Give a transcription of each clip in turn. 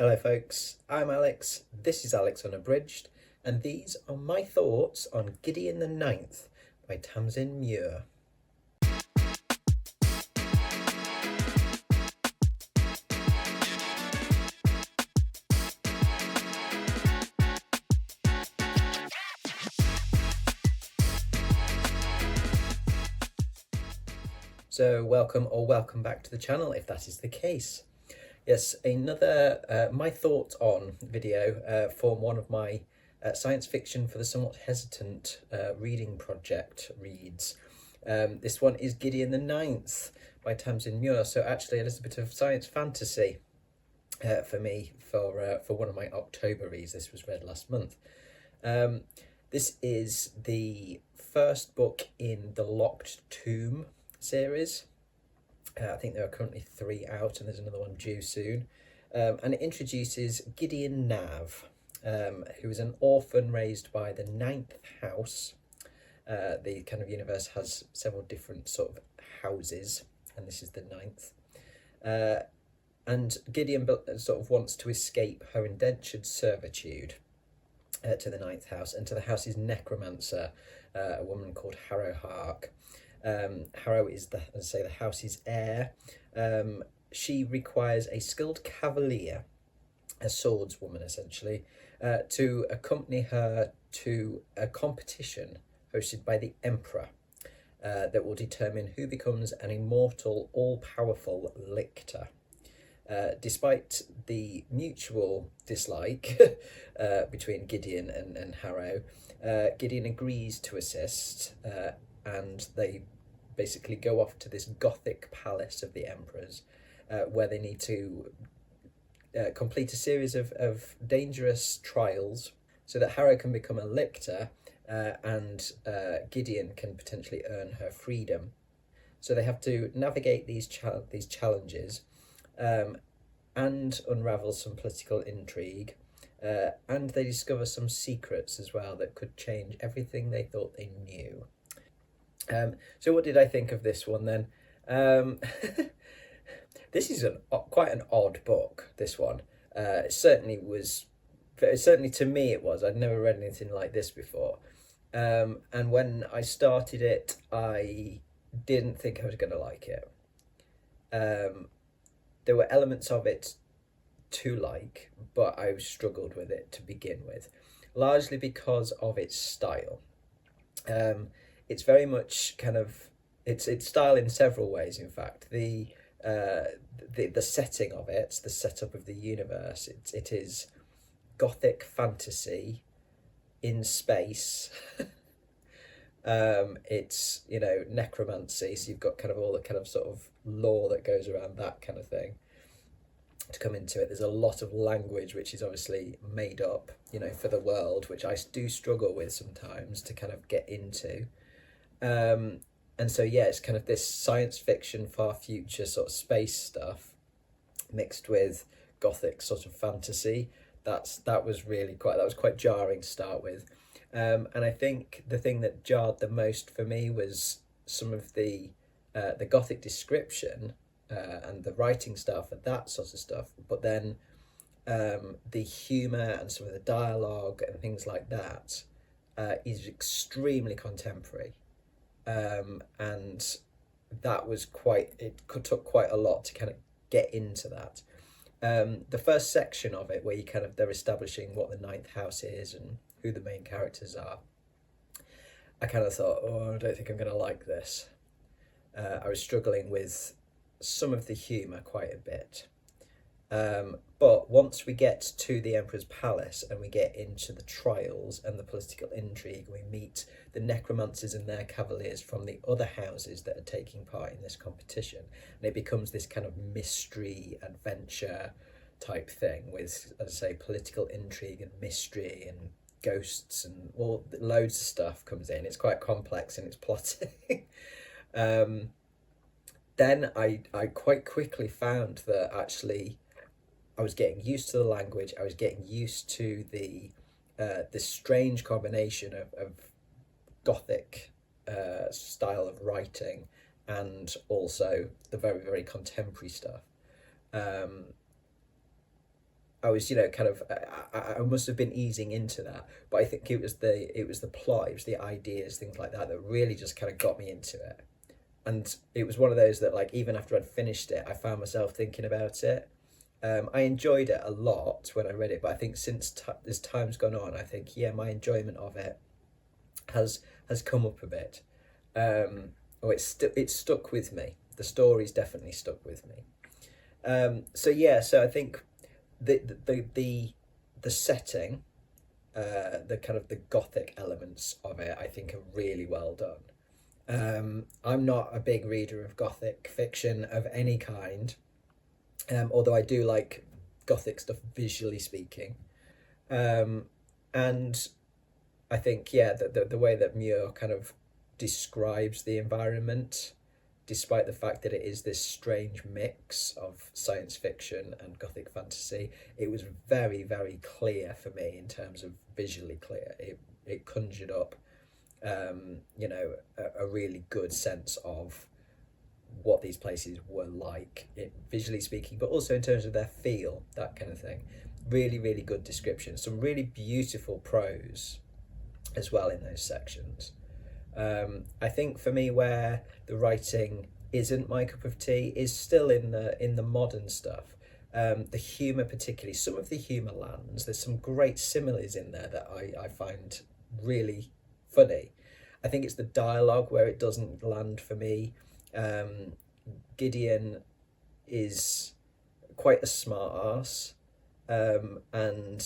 Hello folks, I'm Alex, this is Alex Unabridged, and these are my thoughts on Gideon the Ninth by Tamsyn Muir. So welcome back to the channel if that is the case. Yes, another my thoughts on video form one of my science fiction for the somewhat hesitant reading project reads. This one is Gideon the Ninth by Tamsyn Muir, so actually a little bit of science fantasy for me for one of my October reads. This was read last month. This is the first book in the Locked Tomb series. I think there are currently 3 out and there's another one due soon. And it introduces Gideon Nav, who is an orphan raised by the Ninth House. The kind of universe has several different sort of houses, and this is the Ninth. And Gideon sort of wants to escape her indentured servitude to the Ninth House and to the house's necromancer, a woman called Harrow Hark. Harrow is the house's heir. She requires a skilled cavalier, a swordswoman essentially, to accompany her to a competition hosted by the Emperor that will determine who becomes an immortal, all-powerful lictor. Despite the mutual dislike between Gideon and Harrow, Gideon agrees to assist, and they basically go off to this gothic palace of the Emperor's, where they need to complete a series of dangerous trials so that Harrow can become a lictor and Gideon can potentially earn her freedom. So they have to navigate these challenges and unravel some political intrigue, and they discover some secrets as well that could change everything they thought they knew. So what did I think of this one then? This is quite an odd book, this one. It certainly to me it was. I'd never read anything like this before. And when I started it, I didn't think I was going to like it. There were elements of it to like, but I struggled with it to begin with, largely because of its style. It's very much kind of its style in several ways. In fact, the setting of it, the setup of the universe, it is gothic fantasy in space. It's necromancy, so you've got kind of all the kind of sort of lore that goes around that kind of thing to come into it. There's a lot of language which is obviously made up, for the world, which I do struggle with sometimes to kind of get into. And so it's kind of this science fiction, far future sort of space stuff mixed with gothic sort of fantasy. That was quite jarring to start with. And I think the thing that jarred the most for me was some of the gothic description and the writing stuff and that sort of stuff. But then the humour and some of the dialogue and things like that is extremely contemporary. And that was took quite a lot to kind of get into that. The first section of it, where they're establishing what the Ninth House is and who the main characters are, I kind of thought, I don't think I'm going to like this. I was struggling with some of the humour quite a bit. But once we get to the Emperor's Palace and we get into the trials and the political intrigue, we meet the necromancers and their cavaliers from the other houses that are taking part in this competition. And it becomes this kind of mystery adventure type thing with, as I say, political intrigue and mystery and ghosts and loads of stuff comes in. It's quite complex in its plotting. Then I quite quickly found that actually I was getting used to the language. I was getting used to the strange combination of gothic style of writing and also the very, very contemporary stuff. I was, kind of, I must have been easing into that, but I think it was the plot, it was the ideas, things like that, that really just kind of got me into it. And it was one of those that, like, even after I'd finished it, I found myself thinking about it. I enjoyed it a lot when I read it, but I think since as time's gone on, I think, yeah, my enjoyment of it has come up a bit. Or it's stuck with me. The story's definitely stuck with me. So yeah, so I think the setting, the kind of the gothic elements of it, I think are really well done. I'm not a big reader of gothic fiction of any kind, although I do like gothic stuff visually speaking. And I think, yeah, the way that Muir kind of describes the environment, despite the fact that it is this strange mix of science fiction and gothic fantasy, it was very, very clear for me in terms of visually clear. It conjured up, a really good sense of what these places were like, visually speaking, but also in terms of their feel, that kind of thing. Really, really good description. Some really beautiful prose as well in those sections. I think for me, where the writing isn't my cup of tea is still in the modern stuff. The humour, particularly, some of the humour lands. There's some great similes in there that I find really funny. I think it's the dialogue where it doesn't land for me. Gideon is quite a smart ass, and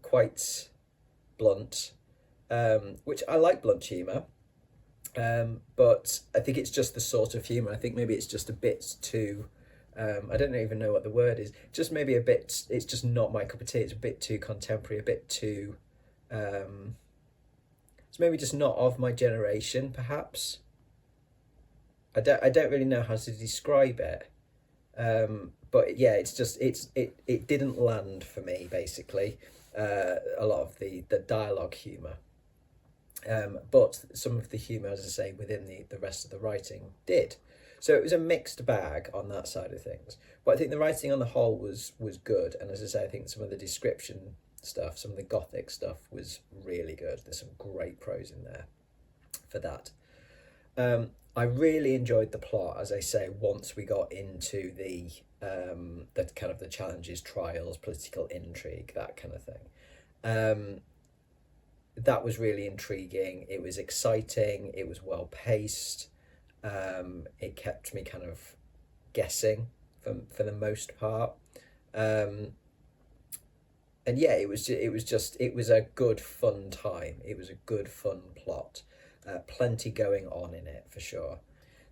quite blunt, which I like blunt humour, but I think it's just the sort of humour. I think maybe it's just a bit too, I don't even know what the word is, just maybe a bit, it's just not my cup of tea. It's a bit too contemporary, a bit too, it's maybe just not of my generation, perhaps. I don't really know how to describe it. But yeah, it didn't land for me, basically. A lot of the dialogue humour. But some of the humour, as I say, within the rest of the writing did. So it was a mixed bag on that side of things. But I think the writing on the whole was good. And as I say, I think some of the description stuff, some of the gothic stuff was really good. There's some great prose in there for that. I really enjoyed the plot, as I say, once we got into the kind of the challenges, trials, political intrigue, that kind of thing. That was really intriguing. It was exciting. It was well paced. It kept me kind of guessing for the most part. And yeah, it was a good fun time. It was a good fun plot. Plenty going on in it for sure.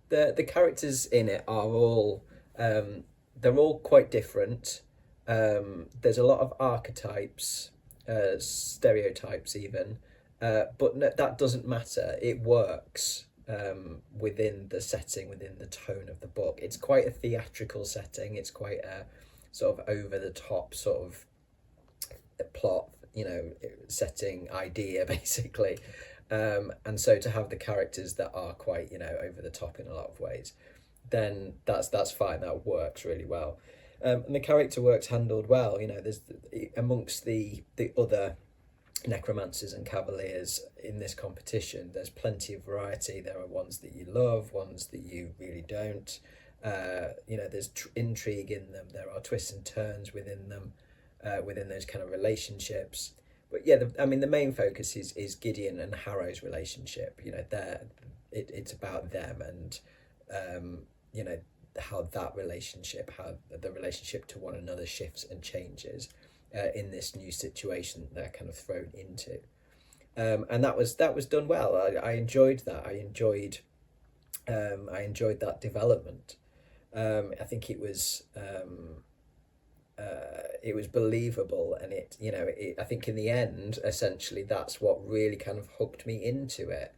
The characters in it are all they're all quite different. There's a lot of archetypes, stereotypes even, but no, that doesn't matter. It works within the setting, within the tone of the book. It's quite a theatrical setting. It's quite a sort of over the top sort of plot, setting idea basically. And so to have the characters that are quite, over the top in a lot of ways, then that's fine. That works really well. And the character work's handled well. There's amongst the other necromancers and cavaliers in this competition, there's plenty of variety. There are ones that you love, ones that you really don't. There's intrigue in them. There are twists and turns within them, within those kind of relationships. But yeah, the main focus is Gideon and Harrow's relationship. It's about them and how that relationship, how the relationship to one another shifts and changes in this new situation that they're kind of thrown into. And that was done well. I enjoyed that. I enjoyed that development. I think it was believable, and I think in the end, essentially, that's what really kind of hooked me into it,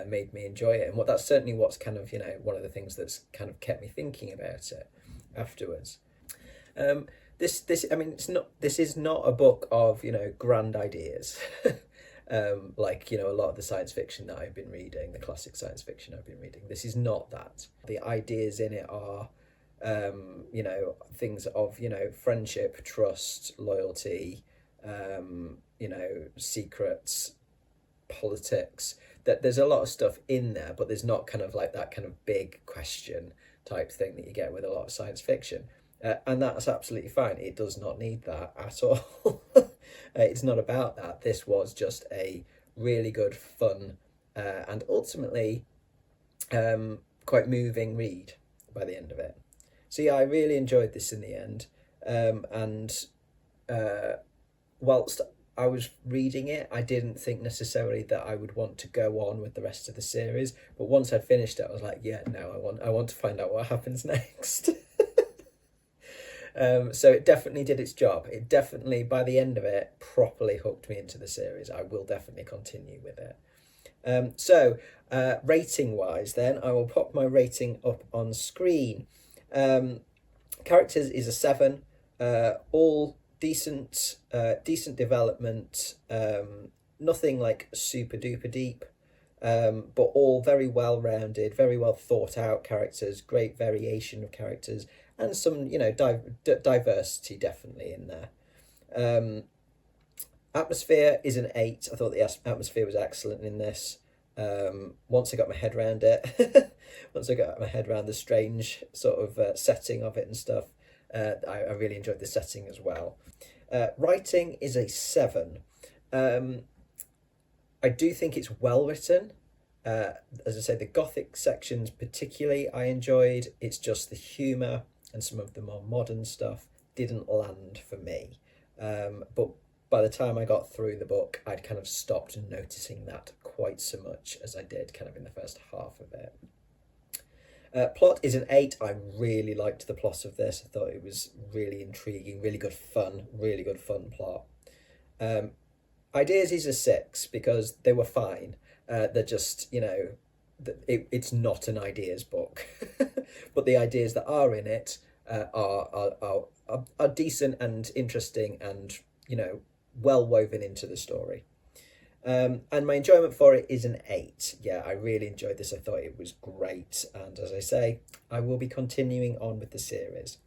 made me enjoy it, and that's certainly what's kind of one of the things that's kind of kept me thinking about it afterwards. This is not a book of grand ideas, like a lot of the science fiction that I've been reading, the classic science fiction I've been reading. This is not that. The ideas in it are you know, things of, you know, friendship, trust, loyalty, you know, secrets, politics. That there's a lot of stuff in there, but there's not kind of like that kind of big question type thing that you get with a lot of science fiction. And that's absolutely fine. It does not need that at all. It's not about that. This was just a really good, fun, and ultimately quite moving read by the end of it. So yeah, I really enjoyed this in the end. And whilst I was reading it, I didn't think necessarily that I would want to go on with the rest of the series. But once I'd finished it, I was like, yeah, no, I want to find out what happens next. So it definitely did its job. It definitely, by the end of it, properly hooked me into the series. I will definitely continue with it. Rating wise, then I will pop my rating up on screen. Characters is a 7. All decent development. Nothing like super duper deep, but all very well rounded, very well thought out characters. Great variation of characters, and some, you know, diversity definitely in there. Atmosphere is an 8. I thought the atmosphere was excellent in this. Once I got my head around it, once I got my head around the strange sort of setting of it and stuff, I really enjoyed the setting as well. Writing is a 7. I do think it's well written. As I say, the gothic sections particularly I enjoyed. It's just the humour and some of the more modern stuff didn't land for me. But by the time I got through the book, I'd kind of stopped noticing that quite so much as I did kind of in the first half of it. Plot is an 8. I really liked the plot of this. I thought it was really intriguing, really good fun plot. Ideas is a 6 because they were fine. They're just, you know, it's not an ideas book, but the ideas that are in it are decent and interesting and, you know, well woven into the story. And my enjoyment for it is an 8. Yeah, I really enjoyed this. I thought it was great. And as I say, I will be continuing on with the series.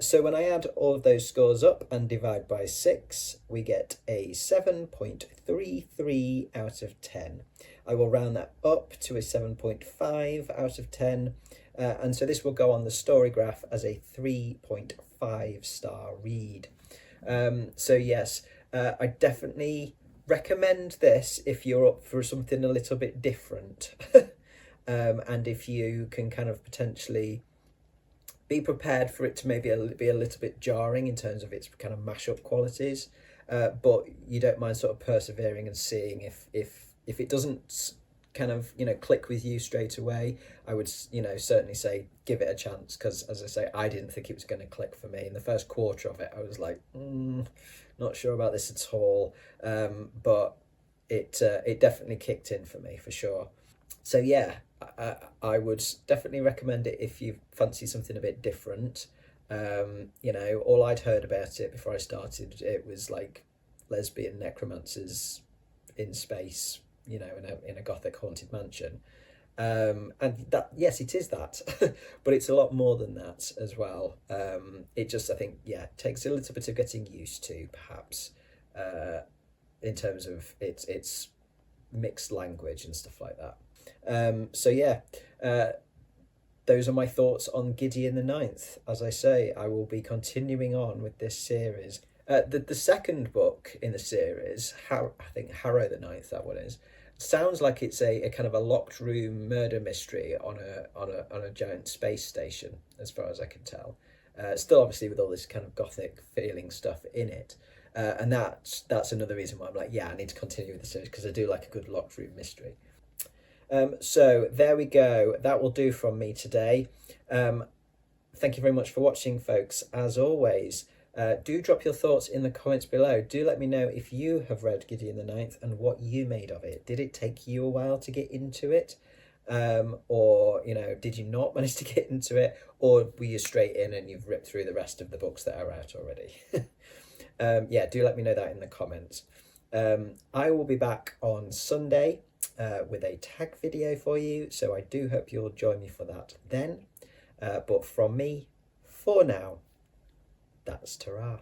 So when I add all of those scores up and divide by 6, we get a 7.33 out of 10. I will round that up to a 7.5 out of 10. And so this will go on the story graph as a 3.5 star read. So yes, I definitely recommend this if you're up for something a little bit different. And if you can kind of potentially be prepared for it to maybe be a little bit jarring in terms of its kind of mashup qualities, but you don't mind sort of persevering and seeing if it doesn't kind of, you know, click with you straight away. I would, you know, certainly say give it a chance, because as I say, I didn't think it was going to click for me in the first quarter of it. I was like, not sure about this at all, but it definitely kicked in for me for sure. So yeah, I would definitely recommend it if you fancy something a bit different. You know, all I'd heard about it before I started it was like lesbian necromancers in space, you know, in a gothic haunted mansion. And that, yes, it is that, but it's a lot more than that as well. It just, I think, yeah, takes a little bit of getting used to, perhaps, in terms of its mixed language and stuff like that. So yeah, those are my thoughts on Gideon the Ninth. As I say, I will be continuing on with this series. The second book in the series, I think Harrow the Ninth, that one is, sounds like it's a kind of a locked room murder mystery on a giant space station, as far as I can tell. Still, obviously, with all this kind of gothic feeling stuff in it. And that's another reason why I'm like, yeah, I need to continue with the series, because I do like a good locked room mystery. So there we go. That will do from me today. Thank you very much for watching, folks. As always, do drop your thoughts in the comments below. Do let me know if you have read Gideon the Ninth and what you made of it. Did it take you a while to get into it? Or, you know, did you not manage to get into it? Or were you straight in and you've ripped through the rest of the books that are out already? Yeah, do let me know that in the comments. I will be back on Sunday with a tag video for you, so I do hope you'll join me for that then. But from me, for now, that's ta-ra.